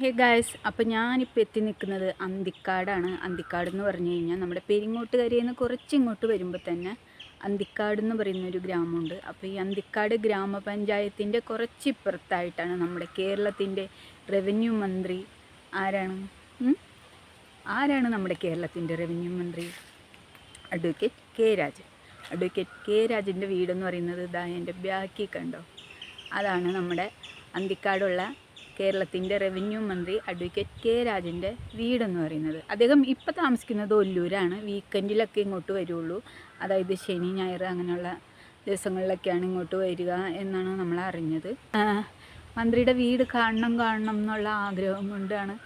Hey guys, അപ്പോൾ ഞാനിപ്പോൾ എത്തി നിൽക്കുന്നത് അന്തിക്കാടാണ്. അന്തിക്കാട് എന്ന് പറഞ്ഞു കഴിഞ്ഞാൽ നമ്മുടെ പെരിങ്ങോട്ടുകരയിൽ നിന്ന് കുറച്ച് ഇങ്ങോട്ട് വരുമ്പോൾ തന്നെ അന്തിക്കാട് എന്ന് പറയുന്നൊരു ഗ്രാമമുണ്ട്. അപ്പോൾ ഈ അന്തിക്കാട് ഗ്രാമപഞ്ചായത്തിൻ്റെ കുറച്ച് ഇപ്പുറത്തായിട്ടാണ് നമ്മുടെ കേരളത്തിൻ്റെ റവന്യൂ മന്ത്രി ആരാണ് നമ്മുടെ കേരളത്തിൻ്റെ റവന്യൂ മന്ത്രി? Advocate K Rajan. Advocate K രാജൻ്റെ വീടെന്ന് പറയുന്നത് ഇതാ എൻ്റെ ബാക്കി കണ്ടോ, അതാണ് നമ്മുടെ അന്തിക്കാടുള്ള കേരളത്തിൻ്റെ റവന്യൂ മന്ത്രി അഡ്വക്കേറ്റ് കെ രാജൻ്റെ വീടെന്ന് പറയുന്നത്. അദ്ദേഹം ഇപ്പോൾ താമസിക്കുന്നത് ഒല്ലൂരാണ്. വീക്കെൻഡിലൊക്കെ ഇങ്ങോട്ട് വരുള്ളൂ, അതായത് ശനി ഞായർ അങ്ങനെയുള്ള ദിവസങ്ങളിലൊക്കെയാണ് ഇങ്ങോട്ട് വരിക എന്നാണ് നമ്മൾ അറിഞ്ഞത്. മന്ത്രിയുടെ വീട് കാണണം എന്നുള്ള ആഗ്രഹം കൊണ്ടാണ്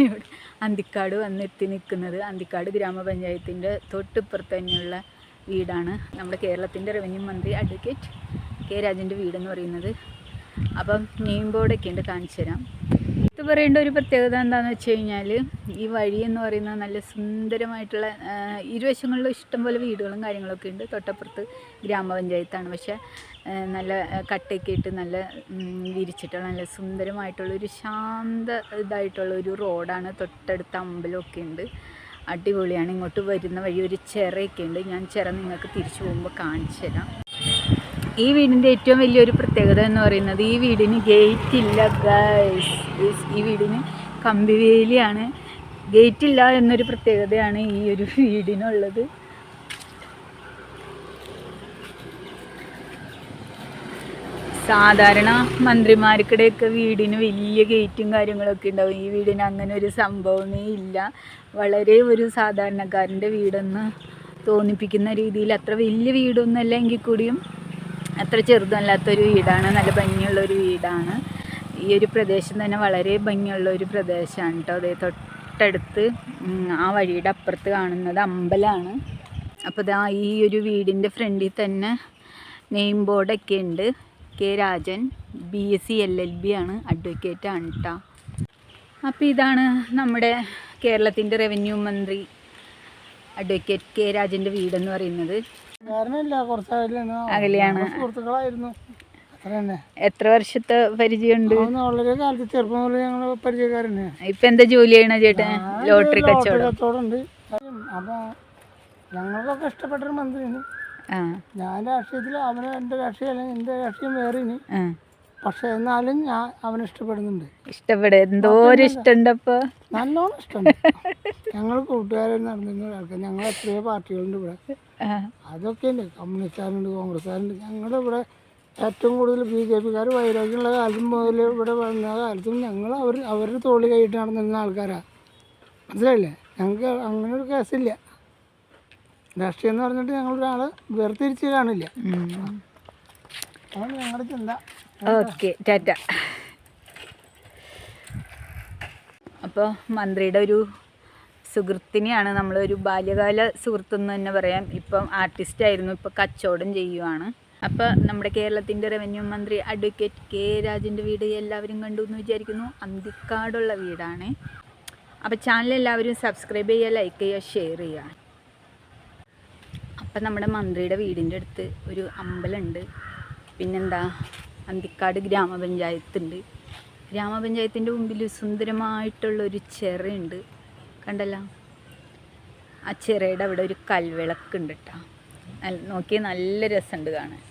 ഇവിടെ അന്തിക്കാട് വന്നെത്തി നിൽക്കുന്നത്. അന്തിക്കാട് ഗ്രാമപഞ്ചായത്തിൻ്റെ തൊട്ടിപ്പുറത്ത് തന്നെയുള്ള വീടാണ് നമ്മുടെ കേരളത്തിൻ്റെ റവന്യൂ മന്ത്രി അഡ്വക്കേറ്റ് കെ രാജൻ്റെ വീടെന്ന് പറയുന്നത്. അപ്പം നെയിം ബോർഡൊക്കെ ഉണ്ട്, കാണിച്ചു തരാം. ഇത് പറയേണ്ട ഒരു പ്രത്യേകത എന്താണെന്ന് വെച്ച് കഴിഞ്ഞാൽ, ഈ വഴി എന്ന് പറയുന്നത് നല്ല സുന്ദരമായിട്ടുള്ള ഇരുവശങ്ങളിലും ഇഷ്ടംപോലെ വീടുകളും കാര്യങ്ങളൊക്കെ ഉണ്ട്. തൊട്ടപ്പുറത്ത് ഗ്രാമപഞ്ചായത്താണ്, പക്ഷേ നല്ല കട്ടയൊക്കെ ഇട്ട് നല്ല വിരിച്ചിട്ടുള്ള നല്ല സുന്ദരമായിട്ടുള്ളൊരു ശാന്ത ഇതായിട്ടുള്ളൊരു റോഡാണ്. തൊട്ടടുത്ത് അമ്പലമൊക്കെ ഉണ്ട്, അടിപൊളിയാണ്. ഇങ്ങോട്ട് വരുന്ന വഴി ഒരു ചിറയൊക്കെ ഉണ്ട്. ഞാൻ ചിറ നിങ്ങൾക്ക് തിരിച്ചു പോകുമ്പോൾ കാണിച്ചു തരാം. ഈ വീടിൻ്റെ ഏറ്റവും വലിയൊരു പ്രത്യേകത എന്ന് പറയുന്നത്, ഈ വീടിന് ഗേറ്റ് ഇല്ല ഗൈസ്. ഈ വീടിന് കമ്പിവേലിയാണ്, ഗേറ്റ് ഇല്ല എന്നൊരു പ്രത്യേകതയാണ് ഈ ഒരു വീടിനുള്ളത്. സാധാരണ മന്ത്രിമാർക്കിടെയൊക്കെ വീടിന് വലിയ ഗേറ്റും കാര്യങ്ങളൊക്കെ ഉണ്ടാവും. ഈ വീടിന് അങ്ങനെ ഒരു സംഭവമേ ഇല്ല. വളരെ ഒരു സാധാരണക്കാരൻ്റെ വീടെന്ന് തോന്നിപ്പിക്കുന്ന രീതിയിൽ, അത്ര വലിയ വീടൊന്നുമല്ല എങ്കിൽ കൂടിയും അത്ര ചെറുതല്ലാത്തൊരു വീടാണ്. നല്ല ഭംഗിയുള്ളൊരു വീടാണ്. ഈ ഒരു പ്രദേശം തന്നെ വളരെ ഭംഗിയുള്ള ഒരു പ്രദേശമാണ് കേട്ടോ. അതേ തൊട്ടടുത്ത് ആ വഴിയുടെ അപ്പുറത്ത് കാണുന്നത് അമ്പലമാണ്. അപ്പോൾ ഇതാ ഈ ഒരു വീടിൻ്റെ ഫ്രണ്ടിൽ തന്നെ നെയിം ബോർഡൊക്കെ ഉണ്ട്. കെ രാജൻ BSc LLB ആണ്, അഡ്വക്കേറ്റ് ആണ് കേട്ടോ. അപ്പോൾ ഇതാണ് നമ്മുടെ കേരളത്തിൻ്റെ റവന്യൂ മന്ത്രി അഡ്വക്കേറ്റ് കെ രാജൻ്റെ വീടെന്ന് പറയുന്നത്. അകലെയാണ്. എത്ര വർഷത്തെ പരിചയമുണ്ട്? വളരെ കാലത്ത് ചെറുപ്പം മുതൽ ഞങ്ങൾ പരിചയക്കാരനെ. ഇപ്പൊ എന്താ ജോലി ചെയ്യണ ചേട്ടൻ? ലോട്ടറി കച്ചവടമുണ്ട്. അപ്പൊ ഞങ്ങൾക്കൊക്കെ ഇഷ്ടപ്പെട്ടൊരു മന്ത്രിയാണ്. ഞാൻ രാഷ്ട്രീയത്തിൽ അവന് എൻ്റെ രാഷ്ട്രീയം അല്ലെങ്കിൽ എൻ്റെ രാഷ്ട്രീയം വേറെ. പക്ഷെ എന്നാലും ഞാൻ അവനെ ഇഷ്ടപ്പെടുന്നുണ്ട്. എന്തോരം ഇഷ്ടമുണ്ട്. അപ്പൊ നല്ലോണം ഇഷ്ടമുണ്ട്. ഞങ്ങൾ കൂട്ടുകാരായി നടന്നിരുന്ന ആൾക്കാർ. ഞങ്ങൾ എത്രയോ പാർട്ടികളുണ്ട് ഇവിടെ. അതൊക്കെ ഉണ്ട്. കമ്മ്യൂണിസ്റ്റുകാരുണ്ട്, കോൺഗ്രസ്സുകാരുണ്ട്. ഞങ്ങളുടെ ഇവിടെ ഏറ്റവും കൂടുതൽ BJPക്കാർ വൈരാഗ്യമുള്ള കാലത്തും മുതൽ ഇവിടെ വന്ന കാലത്തും ഞങ്ങൾ അവരുടെ തോളി കൈയിട്ട് നടന്നിരുന്ന ആൾക്കാരാണ്. മനസ്സിലായില്ലേ? ഞങ്ങൾക്ക് അങ്ങനെ ഒരു കേസില്ല. രാഷ്ട്രീയം എന്ന് പറഞ്ഞിട്ട് ഞങ്ങളൊരാളെ വേർതിരിച്ച് കാണില്ല. അതാണ് ഞങ്ങളുടെ ചിന്ത. ഓക്കെ, ടാറ്റ. അപ്പോൾ മന്ത്രിയുടെ ഒരു സുഹൃത്തിനെയാണ്, നമ്മളൊരു ബാല്യകാല സുഹൃത്തെന്ന് തന്നെ പറയാം. ഇപ്പം ആർട്ടിസ്റ്റായിരുന്നു, ഇപ്പോൾ കച്ചവടം ചെയ്യുവാണ്. അപ്പോൾ നമ്മുടെ കേരളത്തിൻ്റെ റവന്യൂ മന്ത്രി അഡ്വക്കേറ്റ് കെ രാജൻ്റെ വീട് എല്ലാവരും കണ്ടു എന്ന് വിചാരിക്കുന്നു. അന്തിക്കാടുള്ള വീടാണ്. അപ്പോൾ ചാനൽ എല്ലാവരും സബ്സ്ക്രൈബ് ചെയ്യുക, ലൈക്ക് ചെയ്യുക, ഷെയർ ചെയ്യുക. അപ്പം നമ്മുടെ മന്ത്രിയുടെ വീടിൻ്റെ അടുത്ത് ഒരു അമ്പലമുണ്ട്. പിന്നെന്താ, അന്തിക്കാട് ഗ്രാമപഞ്ചായത്തുണ്ട്. ഗ്രാമപഞ്ചായത്തിൻ്റെ മുമ്പിൽ സുന്ദരമായിട്ടുള്ളൊരു ചിറയുണ്ട്, കണ്ടല്ലോ. ആ ചിറയുടെ അവിടെ ഒരു കൽവിളക്കുണ്ട് കേട്ടോ. നോക്കിയാൽ നല്ല രസമുണ്ട് കാണാൻ.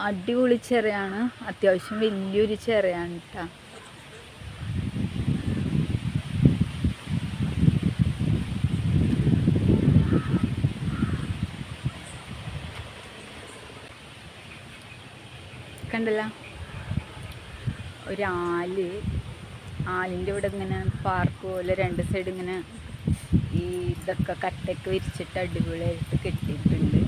അടിപൊളി ചിറയാണ്, അത്യാവശ്യം വലിയൊരു ചിറയാണ് കേട്ടോ. കണ്ടല്ല, ആലിൻ്റെ ഇവിടെ ഇങ്ങനെ പാർക്ക് പോലെ രണ്ട് സൈഡ് ഇങ്ങനെ ഈ ഇതൊക്കെ കട്ടയൊക്കെ വിരിച്ചിട്ട് അടിപൊളിയായിട്ട് കെട്ടിയിട്ടുണ്ട്.